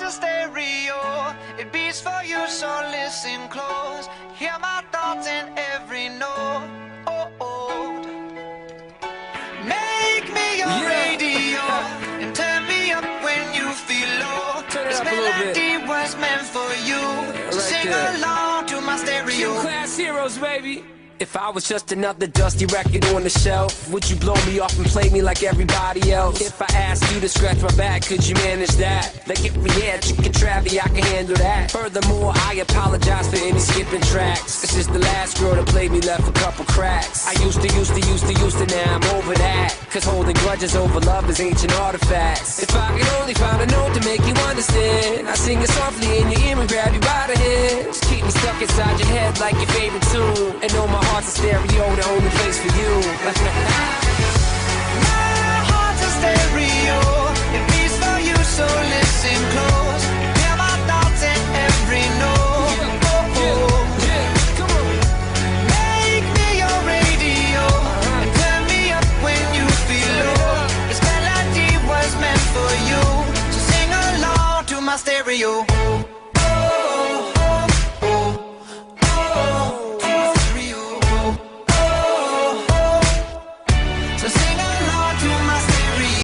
a stereo, it beats for you, so listen close. Hear my thoughts in every note. Make me your radio and turn me up when you feel low. This melody was meant for you, so sing along to my stereo. Class heroes, baby. If I was just another dusty record on the shelf, would you blow me off and play me like everybody else? If I asked you to scratch my back, could you manage that? Like if we had chicken Travie, I can handle that. Furthermore, I apologize for any skipping tracks. This is the last girl that played me, left a couple cracks. I used to, now I'm over that. Cause holding grudges over love is ancient artifacts. If I could only find a note to make you understand, I sing it softly in your ear and grab you by the hand. Just keep me stuck inside your head like your favorite tune, and know my heart's a stereo, the only place for you. My heart's a stereo, it beats for you, so listen close. Hear my thoughts in every note. Come on. Make me your radio and turn me up when you feel low. This melody was meant for you, so sing along to my stereo.